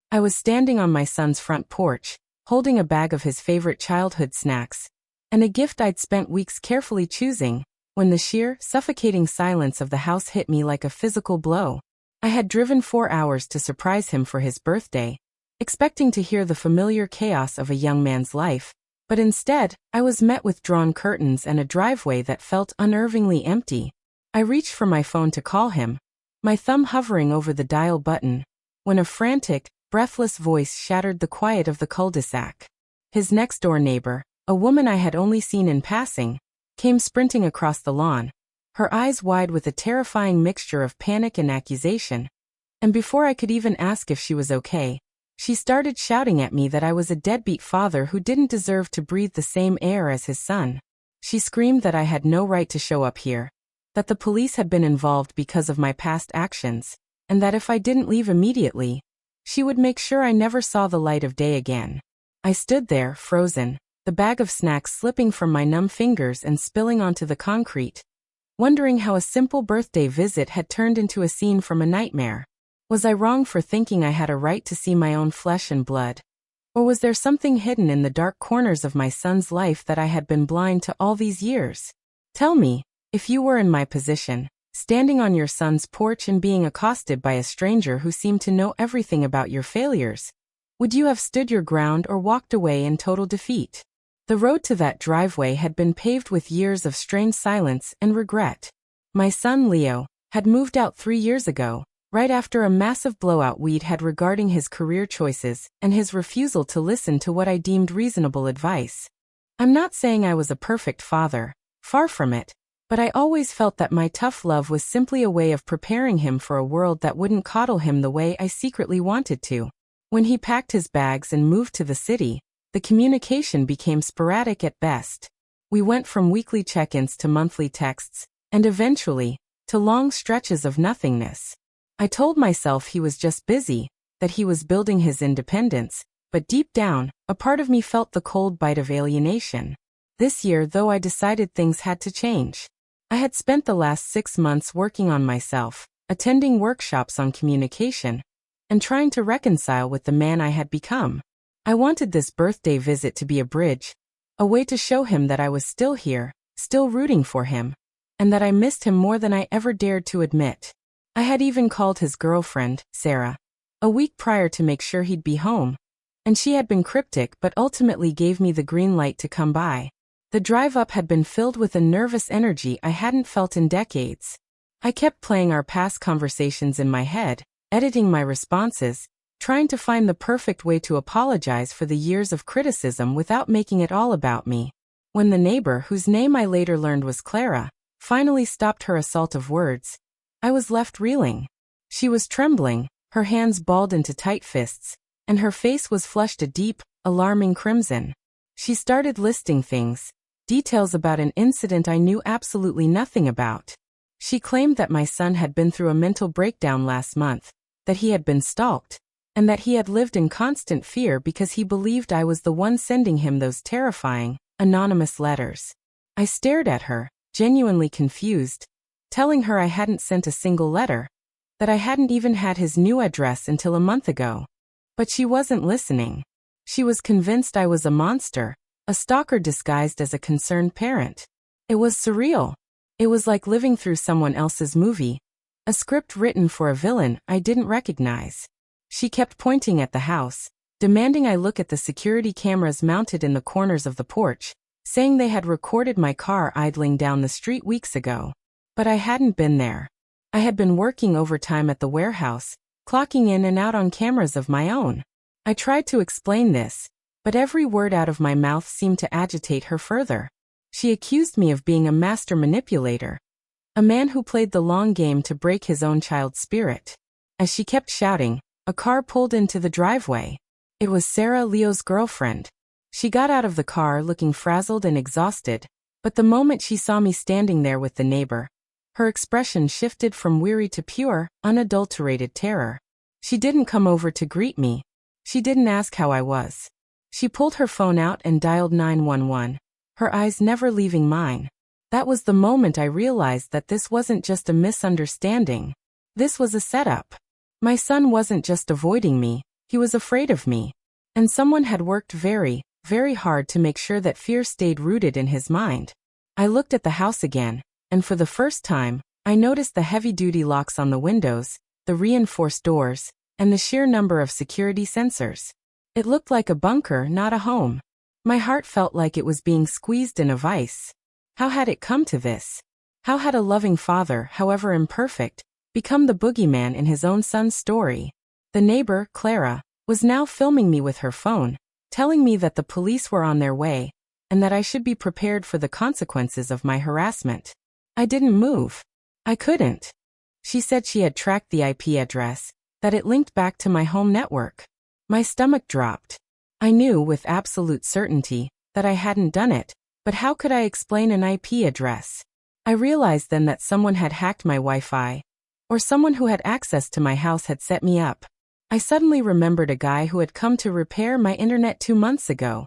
I was standing on my son's front porch, holding a bag of his favorite childhood snacks, and a gift I'd spent weeks carefully choosing, when the sheer, suffocating silence of the house hit me like a physical blow. I had driven 4 hours to surprise him for his birthday, expecting to hear the familiar chaos of a young man's life, but instead, I was met with drawn curtains and a driveway that felt unnervingly empty. I reached for my phone to call him, my thumb hovering over the dial button, when a frantic, breathless voice shattered the quiet of the cul-de-sac. His next-door neighbor, a woman I had only seen in passing, came sprinting across the lawn, her eyes wide with a terrifying mixture of panic and accusation. And before I could even ask if she was okay, she started shouting at me that I was a deadbeat father who didn't deserve to breathe the same air as his son. She screamed that I had no right to show up here, that the police had been involved because of my past actions, and that if I didn't leave immediately, she would make sure I never saw the light of day again. I stood there, frozen, the bag of snacks slipping from my numb fingers and spilling onto the concrete, wondering how a simple birthday visit had turned into a scene from a nightmare. Was I wrong for thinking I had a right to see my own flesh and blood? Or was there something hidden in the dark corners of my son's life that I had been blind to all these years? Tell me, if you were in my position, standing on your son's porch and being accosted by a stranger who seemed to know everything about your failures, would you have stood your ground or walked away in total defeat? The road to that driveway had been paved with years of strained silence and regret. My son Leo had moved out 3 years ago, right after a massive blowout we'd had regarding his career choices and his refusal to listen to what I deemed reasonable advice. I'm not saying I was a perfect father, far from it, but I always felt that my tough love was simply a way of preparing him for a world that wouldn't coddle him the way I secretly wanted to. When he packed his bags and moved to the city, the communication became sporadic at best. We went from weekly check-ins to monthly texts, and eventually, to long stretches of nothingness. I told myself he was just busy, that he was building his independence, but deep down, a part of me felt the cold bite of alienation. This year, though, I decided things had to change. I had spent the last 6 months working on myself, attending workshops on communication, and trying to reconcile with the man I had become. I wanted this birthday visit to be a bridge, a way to show him that I was still here, still rooting for him, and that I missed him more than I ever dared to admit. I had even called his girlfriend, Sarah, a week prior to make sure he'd be home, and she had been cryptic but ultimately gave me the green light to come by. The drive up had been filled with a nervous energy I hadn't felt in decades. I kept playing our past conversations in my head, editing my responses, trying to find the perfect way to apologize for the years of criticism without making it all about me. When the neighbor, whose name I later learned was Clara, finally stopped her assault of words, I was left reeling. She was trembling, her hands balled into tight fists, and her face was flushed a deep, alarming crimson. She started listing things, details about an incident I knew absolutely nothing about. She claimed that my son had been through a mental breakdown last month, that he had been stalked, and that he had lived in constant fear because he believed I was the one sending him those terrifying, anonymous letters. I stared at her, genuinely confused, telling her I hadn't sent a single letter, that I hadn't even had his new address until a month ago. But she wasn't listening. She was convinced I was a monster, a stalker disguised as a concerned parent. It was surreal. It was like living through someone else's movie, a script written for a villain I didn't recognize. She kept pointing at the house, demanding I look at the security cameras mounted in the corners of the porch, saying they had recorded my car idling down the street weeks ago. But I hadn't been there. I had been working overtime at the warehouse, clocking in and out on cameras of my own. I tried to explain this, but every word out of my mouth seemed to agitate her further. She accused me of being a master manipulator, a man who played the long game to break his own child's spirit. As she kept shouting, a car pulled into the driveway. It was Sarah, Leo's girlfriend. She got out of the car looking frazzled and exhausted, but the moment she saw me standing there with the neighbor, her expression shifted from weary to pure, unadulterated terror. She didn't come over to greet me. She didn't ask how I was. She pulled her phone out and dialed 911, her eyes never leaving mine. That was the moment I realized that this wasn't just a misunderstanding. This was a setup. My son wasn't just avoiding me, He was afraid of me. And someone had worked very, very hard to make sure that fear stayed rooted in his mind. I looked at the house again, and for the first time, I noticed the heavy-duty locks on the windows, the reinforced doors, and the sheer number of security sensors. It looked like a bunker, not a home. My heart felt like it was being squeezed in a vice. How had it come to this? How had a loving father, however imperfect, become the boogeyman in his own son's story? The neighbor, Clara, was now filming me with her phone, telling me that the police were on their way, and that I should be prepared for the consequences of my harassment. I didn't move. I couldn't. She said she had tracked the IP address, that it linked back to my home network. My stomach dropped. I knew with absolute certainty that I hadn't done it, but how could I explain an IP address? I realized then that someone had hacked my Wi-Fi, or someone who had access to my house had set me up. I suddenly remembered a guy who had come to repair my internet 2 months ago.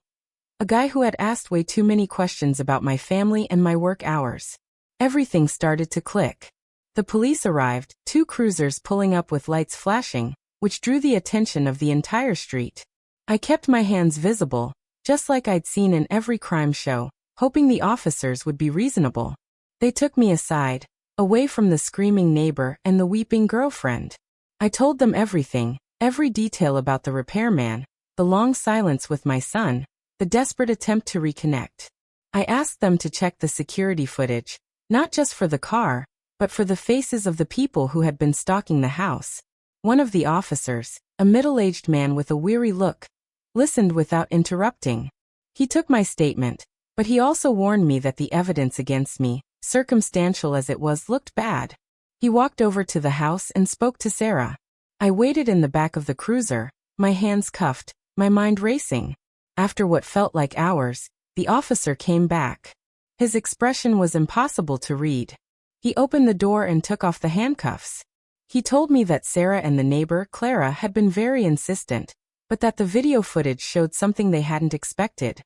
A guy who had asked way too many questions about my family and my work hours. Everything started to click. The police arrived, 2 cruisers pulling up with lights flashing, which drew the attention of the entire street. I kept my hands visible, just like I'd seen in every crime show, hoping the officers would be reasonable. They took me aside, away from the screaming neighbor and the weeping girlfriend. I told them everything. Every detail about the repairman, the long silence with my son, the desperate attempt to reconnect. I asked them to check the security footage, not just for the car, but for the faces of the people who had been stalking the house. One of the officers, a middle-aged man with a weary look, listened without interrupting. He took my statement, but he also warned me that the evidence against me, circumstantial as it was, looked bad. He walked over to the house and spoke to Sarah. I waited in the back of the cruiser, my hands cuffed, my mind racing. After what felt like hours, the officer came back. His expression was impossible to read. He opened the door and took off the handcuffs. He told me that Sarah and the neighbor, Clara, had been very insistent, but that the video footage showed something they hadn't expected.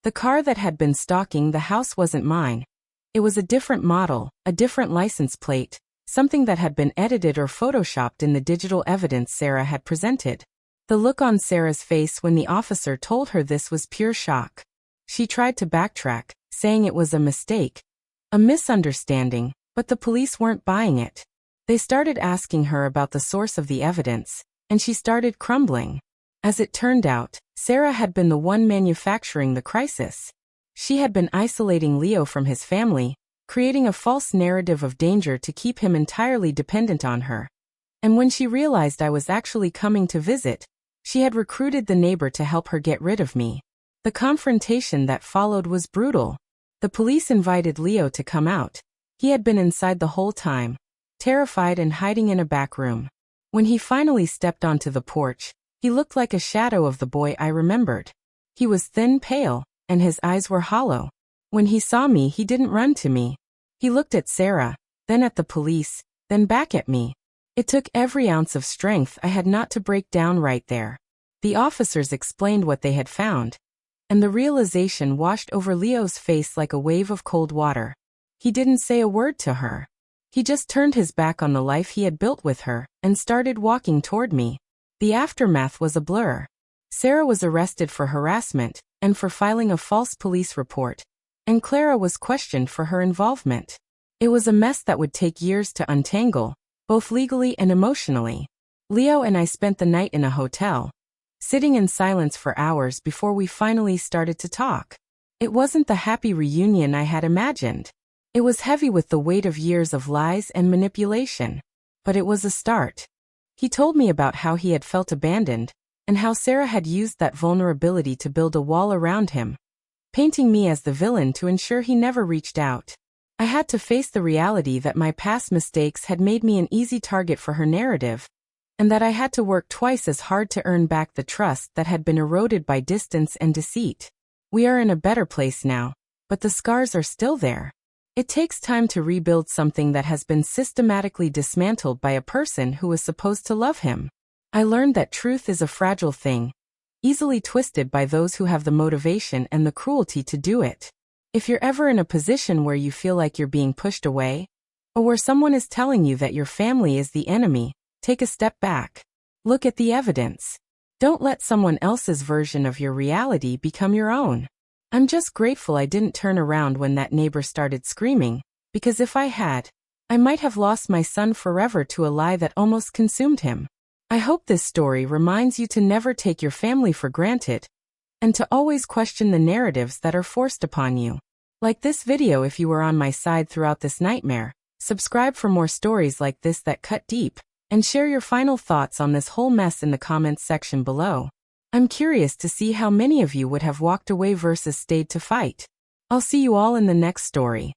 The car that had been stalking the house wasn't mine. It was a different model, a different license plate, something that had been edited or photoshopped in the digital evidence Sarah had presented. The look on Sarah's face when the officer told her this was pure shock. She tried to backtrack, saying it was a mistake, a misunderstanding, but the police weren't buying it. They started asking her about the source of the evidence, and she started crumbling. As it turned out, Sarah had been the one manufacturing the crisis. She had been isolating Leo from his family, creating a false narrative of danger to keep him entirely dependent on her. And when she realized I was actually coming to visit, she had recruited the neighbor to help her get rid of me. The confrontation that followed was brutal. The police invited Leo to come out. He had been inside the whole time, terrified and hiding in a back room. When he finally stepped onto the porch, he looked like a shadow of the boy I remembered. He was thin, pale, and his eyes were hollow. When he saw me, he didn't run to me. He looked at Sarah, then at the police, then back at me. It took every ounce of strength I had not to break down right there. The officers explained what they had found, and the realization washed over Leo's face like a wave of cold water. He didn't say a word to her. He just turned his back on the life he had built with her and started walking toward me. The aftermath was a blur. Sarah was arrested for harassment and for filing a false police report, and Clara was questioned for her involvement. It was a mess that would take years to untangle, both legally and emotionally. Leo and I spent the night in a hotel, sitting in silence for hours before we finally started to talk. It wasn't the happy reunion I had imagined. It was heavy with the weight of years of lies and manipulation. But it was a start. He told me about how he had felt abandoned, and how Sarah had used that vulnerability to build a wall around him, painting me as the villain to ensure he never reached out. I had to face the reality that my past mistakes had made me an easy target for her narrative, and that I had to work twice as hard to earn back the trust that had been eroded by distance and deceit. We are in a better place now, but the scars are still there. It takes time to rebuild something that has been systematically dismantled by a person who was supposed to love him. I learned that truth is a fragile thing, easily twisted by those who have the motivation and the cruelty to do it. If you're ever in a position where you feel like you're being pushed away, or where someone is telling you that your family is the enemy, take a step back. Look at the evidence. Don't let someone else's version of your reality become your own. I'm just grateful I didn't turn around when that neighbor started screaming, because if I had, I might have lost my son forever to a lie that almost consumed him. I hope this story reminds you to never take your family for granted, and to always question the narratives that are forced upon you. Like this video if you were on my side throughout this nightmare. Subscribe for more stories like this that cut deep, and share your final thoughts on this whole mess in the comments section below. I'm curious to see how many of you would have walked away versus stayed to fight. I'll see you all in the next story.